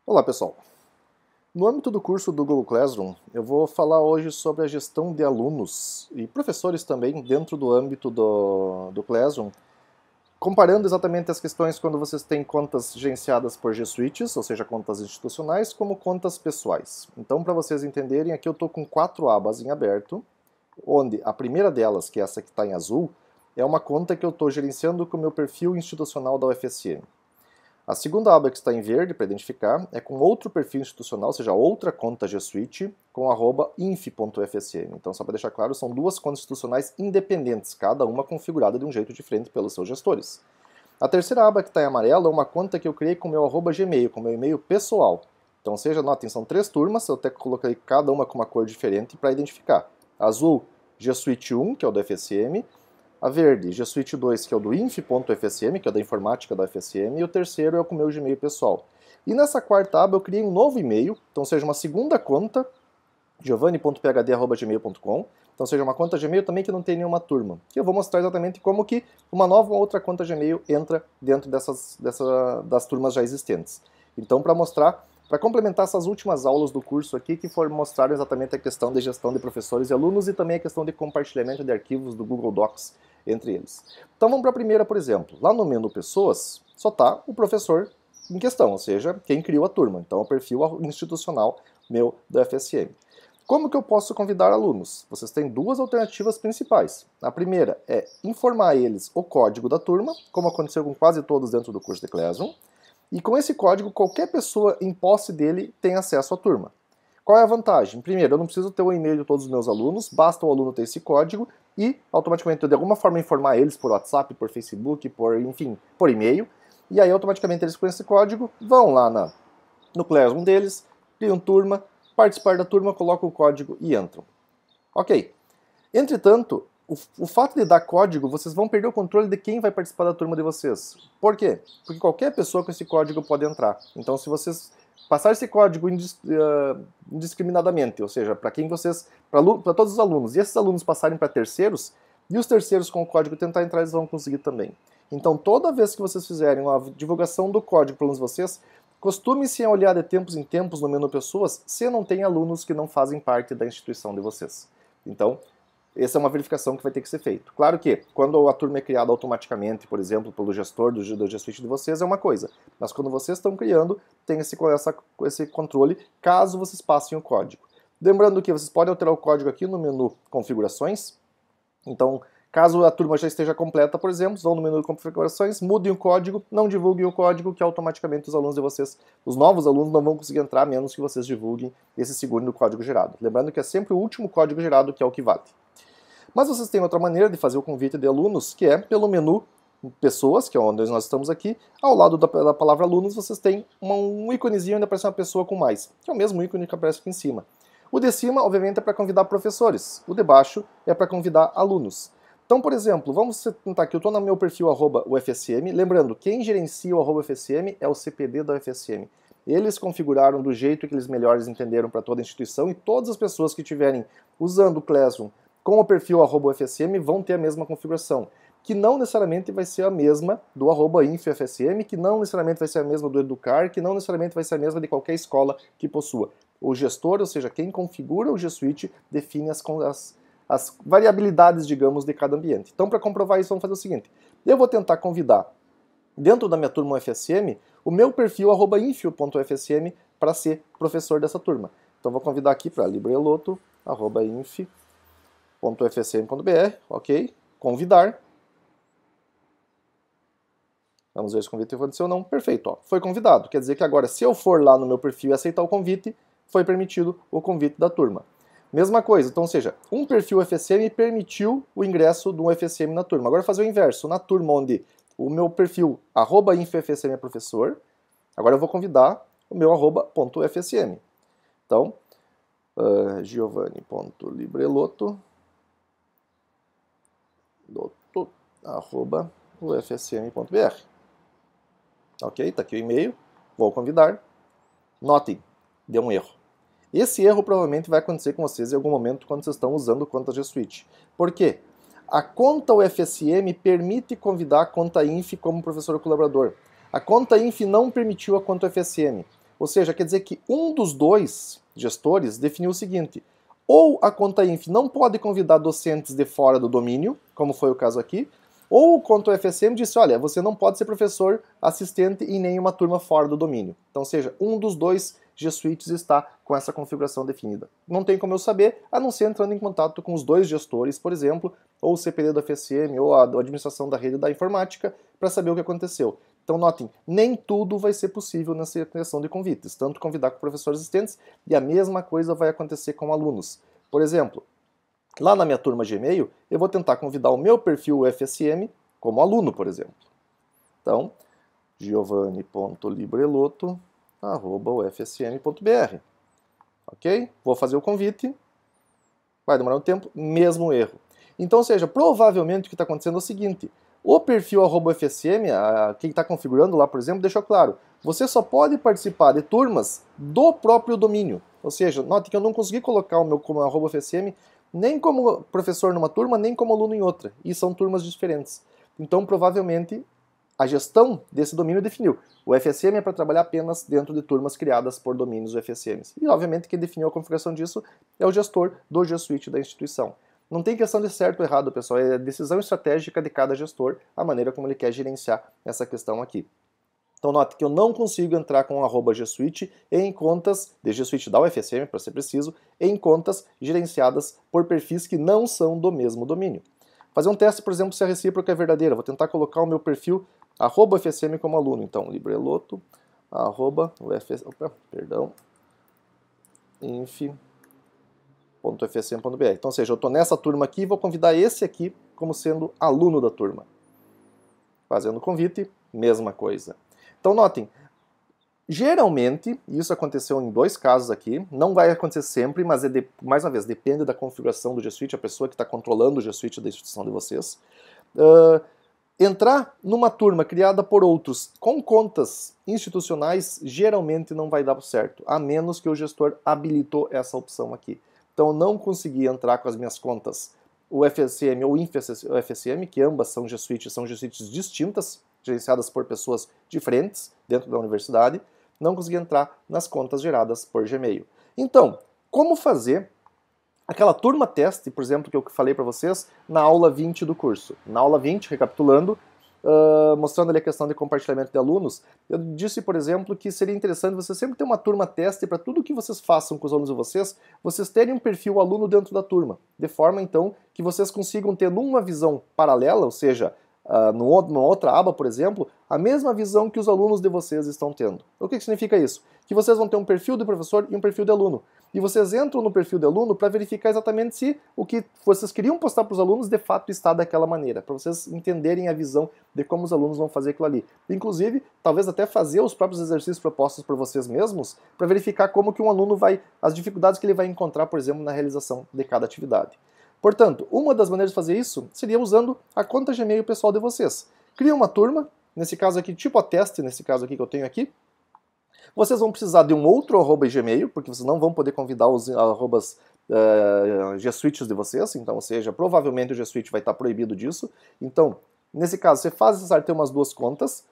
Olá pessoal, no âmbito do curso do Google Classroom eu vou falar hoje sobre a gestão de alunos e professores também dentro do âmbito do Classroom, comparando exatamente as questões quando vocês têm contas gerenciadas por G Suites, ou seja, contas institucionais, como contas pessoais. Então, para vocês entenderem, aqui eu estou com 4 abas em aberto, onde a primeira delas, que é essa que está em azul, é uma conta que eu estou gerenciando com o meu perfil institucional da UFSM. A segunda aba que está em verde para identificar é com outro perfil institucional, ou seja, outra conta G Suite com @inf.ufsm. Então, só para deixar claro, são duas contas institucionais independentes, cada uma configurada de um jeito diferente pelos seus gestores. A terceira aba que está em amarelo é uma conta que eu criei com o meu @gmail, com o meu e-mail pessoal. Então, seja, notem, são 3 turmas, eu até coloquei cada uma com uma cor diferente para identificar. Azul, G Suite 1, que é o do FSM, a verde, G Suite 2, que é o do inf.fsm, que é da informática da UFSM, e o terceiro é o com o meu Gmail pessoal. E nessa quarta aba eu criei um novo e-mail, então seja uma segunda conta, giovanni.phd@gmail.com, então seja uma conta Gmail também que não tem nenhuma turma, que eu vou mostrar exatamente como que uma nova ou outra conta Gmail entra dentro das turmas já existentes. Então, para complementar essas últimas aulas do curso aqui, que foram mostrar exatamente a questão de gestão de professores e alunos e também a questão de compartilhamento de arquivos do Google Docs entre eles. Então vamos para a primeira, por exemplo. Lá no menu Pessoas, só está o professor em questão, ou seja, quem criou a turma. Então é o perfil institucional meu da FSM. Como que eu posso convidar alunos? Vocês têm duas alternativas principais. A primeira é informar eles o código da turma, como aconteceu com quase todos dentro do curso de Classroom. E com esse código, qualquer pessoa em posse dele tem acesso à turma. Qual é a vantagem? Primeiro, eu não preciso ter o e-mail de todos os meus alunos, basta o aluno ter esse código e automaticamente eu de alguma forma informar eles por WhatsApp, por Facebook, por e-mail. E aí automaticamente eles com esse código vão lá no Classroom deles, criam turma, participar da turma, colocam o código e entram. Ok. Entretanto, o fato de dar código, vocês vão perder o controle de quem vai participar da turma de vocês. Por quê? Porque qualquer pessoa com esse código pode entrar. Então, se vocês passar esse código indiscriminadamente, ou seja, para todos os alunos, e esses alunos passarem para terceiros, e os terceiros com o código tentar entrar, eles vão conseguir também. Então, toda vez que vocês fizerem uma divulgação do código para alunos de vocês, costume-se a olhar de tempos em tempos no menu Pessoas se não tem alunos que não fazem parte da instituição de vocês. Então, essa é uma verificação que vai ter que ser feita. Claro que, quando a turma é criada automaticamente, por exemplo, pelo gestor do G Suite de vocês, é uma coisa. Mas quando vocês estão criando, tem esse controle, caso vocês passem o código. Lembrando que vocês podem alterar o código aqui no menu Configurações. Então, caso a turma já esteja completa, por exemplo, vão no menu Configurações, mudem o código, não divulguem o código, que automaticamente os alunos de vocês, os novos alunos, não vão conseguir entrar, a menos que vocês divulguem esse segundo código gerado. Lembrando que é sempre o último código gerado que é o que vale. Mas vocês têm outra maneira de fazer o convite de alunos, que é pelo menu Pessoas, que é onde nós estamos aqui. Ao lado da palavra alunos, vocês têm um íconezinho onde aparece uma pessoa com mais, que é o mesmo ícone que aparece aqui em cima. O de cima, obviamente, é para convidar professores. O de baixo é para convidar alunos. Então, por exemplo, vamos tentar aqui, eu estou no meu perfil @ufsm. Lembrando, quem gerencia o @ufsm é o CPD da UFSM. Eles configuraram do jeito que eles melhores entenderam para toda a instituição e todas as pessoas que estiverem usando o Classroom com o perfil @ufsm vão ter a mesma configuração, que não necessariamente vai ser a mesma do @infufsm, que não necessariamente vai ser a mesma do Educar, que não necessariamente vai ser a mesma de qualquer escola que possua. O gestor, ou seja, quem configura o G Suite, define as variabilidades, digamos, de cada ambiente. Então, para comprovar isso, vamos fazer o seguinte. Eu vou tentar convidar, dentro da minha turma UFSM, o meu perfil @info.ufsm para ser professor dessa turma. Então, vou convidar aqui para libreloto@info.fsm.br, ok? Convidar. Vamos ver se o convite aconteceu ou não. Perfeito, ó, foi convidado. Quer dizer que agora, se eu for lá no meu perfil e aceitar o convite, foi permitido o convite da turma. Mesma coisa, então, ou seja, um perfil FSM permitiu o ingresso de um FSM na turma. Agora, fazer o inverso. Na turma onde o meu perfil @infofsm é professor, agora eu vou convidar o meu @.fsm. Então, giovanni.libreloto @ufsm.br. Ok, está aqui o e-mail, vou convidar. Notem, deu um erro. Esse erro provavelmente vai acontecer com vocês em algum momento quando vocês estão usando contas G Suite. Por quê? A conta UFSM permite convidar a conta INF como professor colaborador. A conta INF não permitiu a conta UFSM. Ou seja, quer dizer que um dos dois gestores definiu o seguinte: ou a conta INF não pode convidar docentes de fora do domínio, como foi o caso aqui, ou o conta UFSM disse, olha, você não pode ser professor assistente em nenhuma turma fora do domínio. Então, seja, um dos dois G Suites está com essa configuração definida. Não tem como eu saber, a não ser entrando em contato com os dois gestores, por exemplo, ou o CPD do FSM, ou a administração da rede da informática, para saber o que aconteceu. Então, notem, nem tudo vai ser possível nessa criação de convites, tanto convidar com professores assistentes, e a mesma coisa vai acontecer com alunos. Por exemplo, lá na minha turma Gmail, eu vou tentar convidar o meu perfil UFSM como aluno, por exemplo. Então, giovanni.libreloto@ufsm.br. Ok? Vou fazer o convite. Vai demorar um tempo, mesmo erro. Então, ou seja, provavelmente o que está acontecendo é o seguinte: o perfil @ufsm, quem está configurando lá, por exemplo, deixou claro, você só pode participar de turmas do próprio domínio. Ou seja, note que eu não consegui colocar o meu como @ufsm nem como professor numa turma, nem como aluno em outra. E são turmas diferentes. Então, provavelmente, a gestão desse domínio definiu. O FSM é para trabalhar apenas dentro de turmas criadas por domínios UFSMs. E, obviamente, quem definiu a configuração disso é o gestor do G Suite da instituição. Não tem questão de certo ou errado, pessoal. É decisão estratégica de cada gestor, a maneira como ele quer gerenciar essa questão aqui. Então, note que eu não consigo entrar com @G Suite em contas de G Suite da UFSM, para ser preciso, em contas gerenciadas por perfis que não são do mesmo domínio. Fazer um teste, por exemplo, se a recíproca é verdadeira. Vou tentar colocar o meu perfil @UFSM como aluno. Então, libreloto, inf.ufsm.br. Então, ou seja, eu estou nessa turma aqui e vou convidar esse aqui como sendo aluno da turma. Fazendo o convite, mesma coisa. Então, notem, geralmente, isso aconteceu em dois casos aqui, não vai acontecer sempre, mas, mais uma vez, depende da configuração do G Suite, a pessoa que está controlando o G Suite da instituição de vocês. Entrar numa turma criada por outros com contas institucionais geralmente não vai dar certo, a menos que o gestor habilitou essa opção aqui. Então, eu não consegui entrar com as minhas contas UFSM ou InfUFSM, que ambas são G Suites distintas, gerenciadas por pessoas diferentes dentro da universidade, não consegui entrar nas contas geradas por Gmail. Então, como fazer aquela turma teste, por exemplo, que eu falei para vocês na aula 20 do curso? Na aula 20, recapitulando, mostrando ali a questão de compartilhamento de alunos, eu disse, por exemplo, que seria interessante você sempre ter uma turma teste para tudo que vocês façam com os alunos de vocês terem um perfil aluno dentro da turma, de forma, então, que vocês consigam ter numa visão paralela, ou seja, numa outra aba, por exemplo, a mesma visão que os alunos de vocês estão tendo. O que significa isso? Que vocês vão ter um perfil de professor e um perfil de aluno. E vocês entram no perfil de aluno para verificar exatamente se o que vocês queriam postar para os alunos de fato está daquela maneira, para vocês entenderem a visão de como os alunos vão fazer aquilo ali. Inclusive, talvez até fazer os próprios exercícios propostos por vocês mesmos para verificar como que um aluno as dificuldades que ele vai encontrar, por exemplo, na realização de cada atividade. Portanto, uma das maneiras de fazer isso seria usando a conta Gmail pessoal de vocês. Cria uma turma, nesse caso aqui, tipo a teste, nesse caso aqui que eu tenho aqui. Vocês vão precisar de um outro @Gmail, porque vocês não vão poder convidar os arrobas G Suites de vocês, então, ou seja, provavelmente o G Suite vai estar proibido disso. Então, nesse caso, você faz necessário ter umas duas contas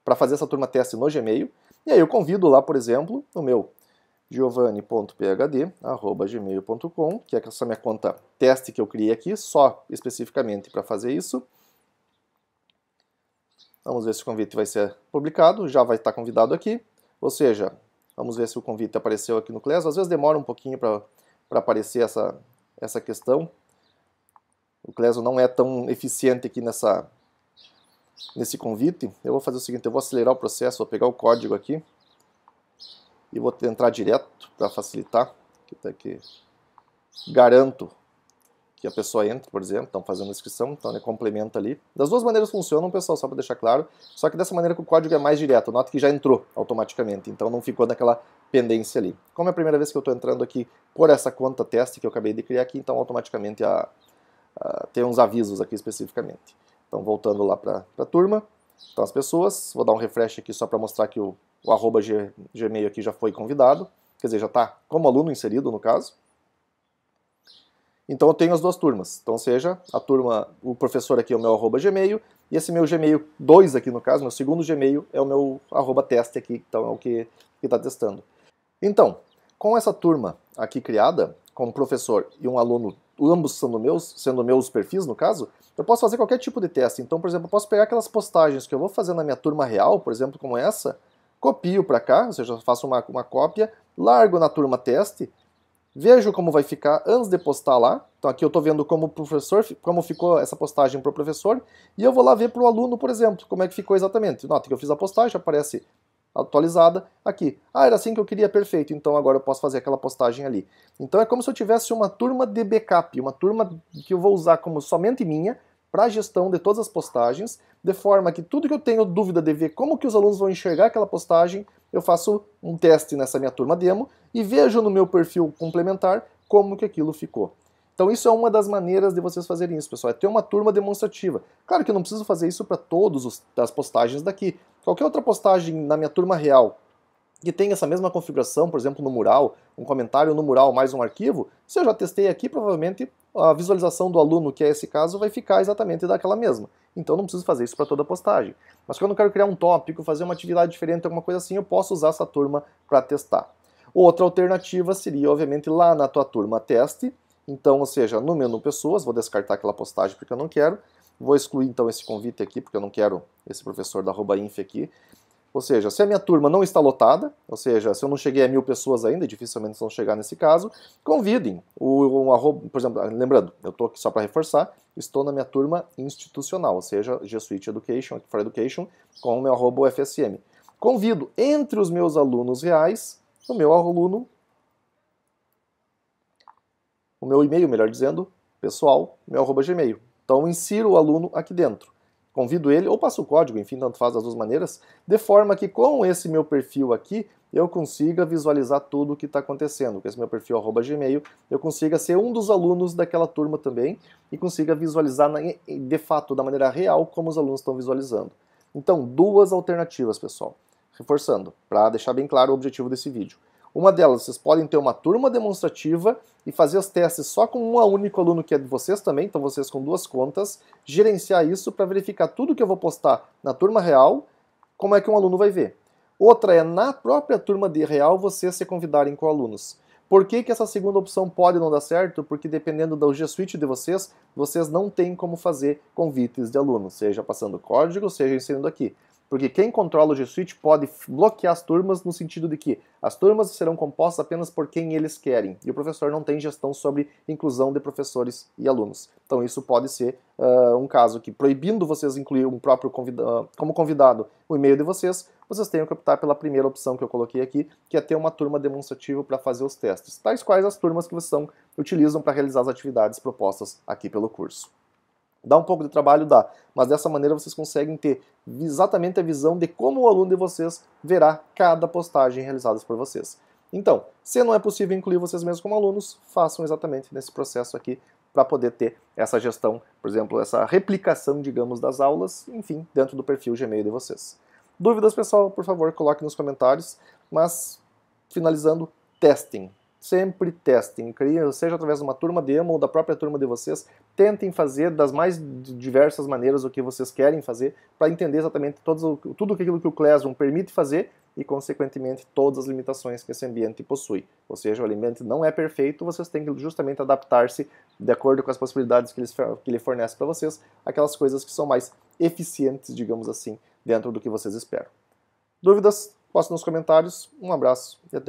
para fazer essa turma teste no Gmail, e aí eu convido lá, por exemplo, o meu giovanni.phd@gmail.com, que é essa minha conta teste que eu criei aqui, só especificamente para fazer isso. Vamos ver se o convite vai ser publicado, já vai estar convidado aqui. Ou seja, vamos ver se o convite apareceu aqui no Class. Às vezes demora um pouquinho para aparecer essa questão. O Class não é tão eficiente aqui nesse convite. Eu vou fazer o seguinte, eu vou acelerar o processo, vou pegar o código aqui e vou entrar direto para facilitar. Aqui, garanto que a pessoa entre, por exemplo, estão fazendo a inscrição, então ele complementa ali. Das duas maneiras funcionam, pessoal, só para deixar claro, só que dessa maneira que o código é mais direto, nota que já entrou automaticamente, então não ficou naquela pendência ali. Como é a primeira vez que eu estou entrando aqui por essa conta teste que eu acabei de criar aqui, então automaticamente tem uns avisos aqui especificamente. Então voltando lá para a turma, então as pessoas, vou dar um refresh aqui só para mostrar que o @Gmail aqui já foi convidado, quer dizer, já está como aluno inserido no caso. Então eu tenho as duas turmas. Então seja a turma, o professor aqui é o meu @gmail, e esse meu Gmail 2 aqui no caso, meu segundo Gmail é o meu @teste aqui, então é o que está testando. Então, com essa turma aqui criada, com um professor e um aluno, ambos sendo meus perfis no caso, eu posso fazer qualquer tipo de teste. Então, por exemplo, eu posso pegar aquelas postagens que eu vou fazer na minha turma real, por exemplo, como essa, copio para cá, ou seja, faço uma cópia, largo na turma teste, vejo como vai ficar antes de postar lá. Então aqui eu estou vendo como professor, como ficou essa postagem para o professor, e eu vou lá ver para o aluno, por exemplo, como é que ficou exatamente. Nota que eu fiz a postagem, aparece atualizada aqui. Ah, era assim que eu queria, perfeito, então agora eu posso fazer aquela postagem ali. Então é como se eu tivesse uma turma de backup, uma turma que eu vou usar como somente minha, para a gestão de todas as postagens, de forma que tudo que eu tenho dúvida de ver como que os alunos vão enxergar aquela postagem, eu faço um teste nessa minha turma demo e vejo no meu perfil complementar como que aquilo ficou. Então isso é uma das maneiras de vocês fazerem isso, pessoal, é ter uma turma demonstrativa. Claro que eu não preciso fazer isso para todas as postagens daqui. Qualquer outra postagem na minha turma real que tem essa mesma configuração, por exemplo, no mural, um comentário no mural mais um arquivo, se eu já testei aqui, provavelmente a visualização do aluno, que é esse caso, vai ficar exatamente daquela mesma. Então não preciso fazer isso para toda a postagem. Mas quando eu quero criar um tópico, fazer uma atividade diferente, alguma coisa assim, eu posso usar essa turma para testar. Outra alternativa seria, obviamente, lá na tua turma teste, então, ou seja, no menu pessoas, vou descartar aquela postagem porque eu não quero, vou excluir então esse convite aqui, porque eu não quero esse professor da @inf aqui. Ou seja, se a minha turma não está lotada, ou seja, se eu não cheguei a 1000 pessoas ainda, dificilmente vão chegar nesse caso, convidem. Por exemplo, lembrando, eu estou aqui só para reforçar, estou na minha turma institucional, ou seja, G Suite Education, for Education, com o meu @ufsm. Convido entre os meus alunos reais, o meu e-mail, melhor dizendo, pessoal, meu @gmail. Então insiro o aluno aqui dentro. Convido ele, ou passo o código, enfim, tanto faz das duas maneiras, de forma que com esse meu perfil aqui, eu consiga visualizar tudo o que está acontecendo. Com esse meu perfil @gmail, eu consiga ser um dos alunos daquela turma também e consiga visualizar de fato, da maneira real, como os alunos estão visualizando. Então, duas alternativas, pessoal. Reforçando, para deixar bem claro o objetivo desse vídeo. Uma delas, vocês podem ter uma turma demonstrativa e fazer os testes só com um único aluno que é de vocês também, então vocês com duas contas, gerenciar isso para verificar tudo que eu vou postar na turma real, como é que um aluno vai ver. Outra é, na própria turma de real, vocês se convidarem com alunos. Por que essa segunda opção pode não dar certo? Porque dependendo do G Suite de vocês, vocês não têm como fazer convites de alunos, seja passando código, seja inserindo aqui. Porque quem controla o G Suite pode bloquear as turmas no sentido de que as turmas serão compostas apenas por quem eles querem, e o professor não tem gestão sobre inclusão de professores e alunos. Então isso pode ser um caso que, proibindo vocês incluir um próprio como convidado o e-mail de vocês, vocês tenham que optar pela primeira opção que eu coloquei aqui, que é ter uma turma demonstrativa para fazer os testes, tais quais as turmas que vocês utilizam para realizar as atividades propostas aqui pelo curso. Dá um pouco de trabalho, dá, mas dessa maneira vocês conseguem ter exatamente a visão de como o aluno de vocês verá cada postagem realizada por vocês. Então, se não é possível incluir vocês mesmos como alunos, façam exatamente nesse processo aqui para poder ter essa gestão, por exemplo, essa replicação, digamos, das aulas, enfim, dentro do perfil Gmail de vocês. Dúvidas, pessoal, por favor, coloquem nos comentários, mas finalizando, testem. Sempre testem, seja através de uma turma demo ou da própria turma de vocês, tentem fazer das mais diversas maneiras o que vocês querem fazer, para entender exatamente tudo aquilo que o Classroom permite fazer e, consequentemente, todas as limitações que esse ambiente possui. Ou seja, o ambiente não é perfeito, vocês têm que justamente adaptar-se de acordo com as possibilidades que ele fornece para vocês, aquelas coisas que são mais eficientes, digamos assim, dentro do que vocês esperam. Dúvidas? Poste nos comentários. Um abraço e até